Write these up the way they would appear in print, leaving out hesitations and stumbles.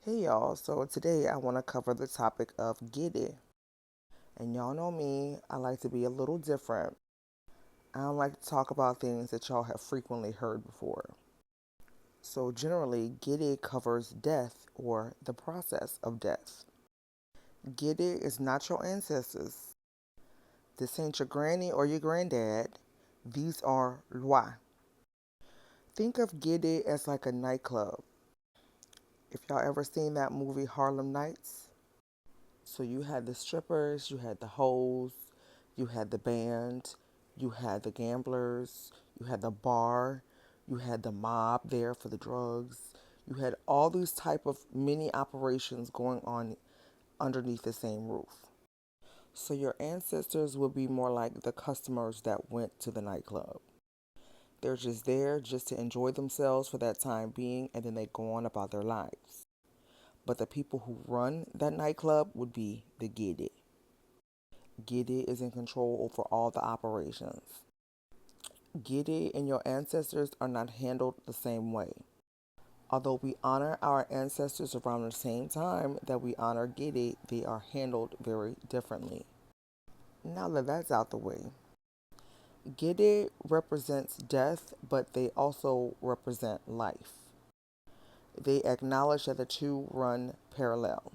Hey y'all, so today I want to cover the topic of Ghede. And y'all know me, I like to be a little different. I don't like to talk about things that y'all have frequently heard before. So generally, Ghede covers death or the process of death. Ghede is not your ancestors. This ain't your granny or your granddad. These are Loi. Think of Ghede as like a nightclub. If y'all ever seen that movie Harlem Nights, so you had the strippers, you had the hoes, you had the band, you had the gamblers, you had the bar, you had the mob there for the drugs. You had all these type of mini operations going on underneath the same roof. So your ancestors would be more like the customers that went to the nightclub. They're just there just to enjoy themselves for that time being and then they go on about their lives. But the people who run that nightclub would be the Ghede. Ghede is in control over all the operations. Ghede and your ancestors are not handled the same way. Although we honor our ancestors around the same time that we honor Ghede, they are handled very differently. Now that that's out the way, Ghede represents death, but they also represent life. They acknowledge that the two run parallel.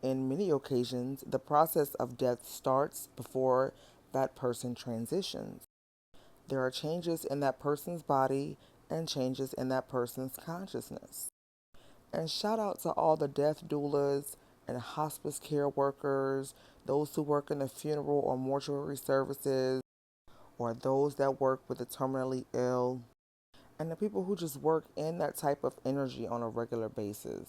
In many occasions, the process of death starts before that person transitions. There are changes in that person's body and changes in that person's consciousness. And shout out to all the death doulas and hospice care workers, those who work in the funeral or mortuary services, or those that work with the terminally ill, and the people who just work in that type of energy on a regular basis.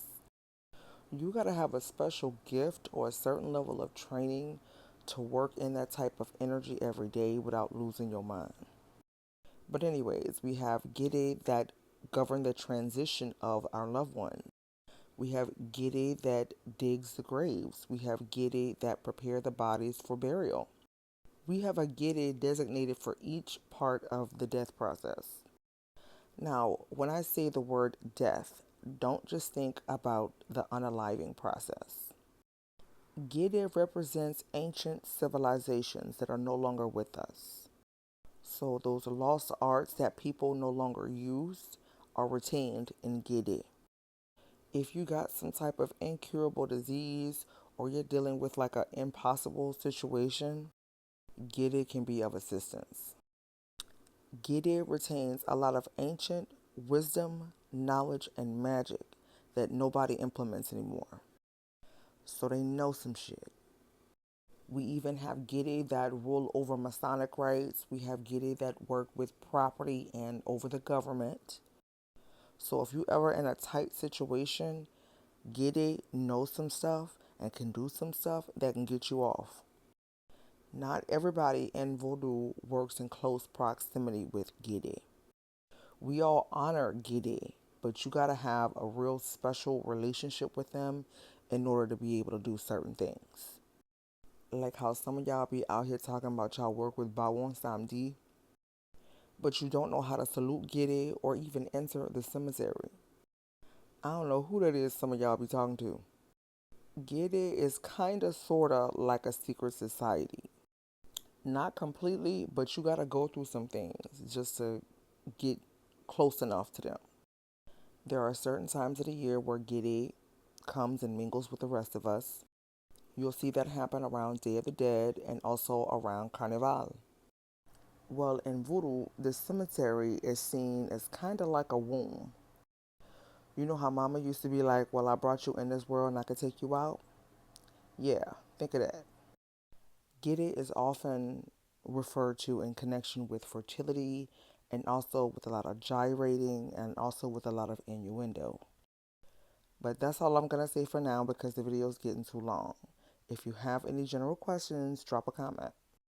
You got to have a special gift or a certain level of training to work in that type of energy every day without losing your mind. But anyways, we have Ghede that govern the transition of our loved ones. We have Ghede that digs the graves. We have Ghede that prepare the bodies for burial. We have a Ghede designated for each part of the death process. Now, when I say the word death, don't just think about the unaliving process. Ghede represents ancient civilizations that are no longer with us. So those lost arts that people no longer use are retained in Ghede. If you got some type of incurable disease or you're dealing with like an impossible situation, Ghede can be of assistance. Ghede retains a lot of ancient wisdom, knowledge, and magic that nobody implements anymore. So they know some shit. We even have Ghede that rule over Masonic rights. We have Ghede that work with property and over the government. So if you ever in a tight situation, Ghede knows some stuff and can do some stuff that can get you off. Not everybody in voodoo works in close proximity with Ghede. We all honor Ghede, but you gotta have a real special relationship with them in order to be able to do certain things. Like how some of y'all be out here talking about y'all work with Bawon Samdi, but you don't know how to salute Ghede or even enter the cemetery. I don't know who that is some of y'all be talking to. Ghede is kinda sorta like a secret society. Not completely, but you gotta go through some things just to get close enough to them. There are certain times of the year where Ghede comes and mingles with the rest of us. You'll see that happen around Day of the Dead and also around Carnival. Well, in voodoo, the cemetery is seen as kind of like a womb. You know how mama used to be like, well, I brought you in this world and I could take you out? Yeah, think of that. Ghede is often referred to in connection with fertility and also with a lot of gyrating and also with a lot of innuendo. But that's all I'm going to say for now because the video is getting too long. If you have any general questions, drop a comment.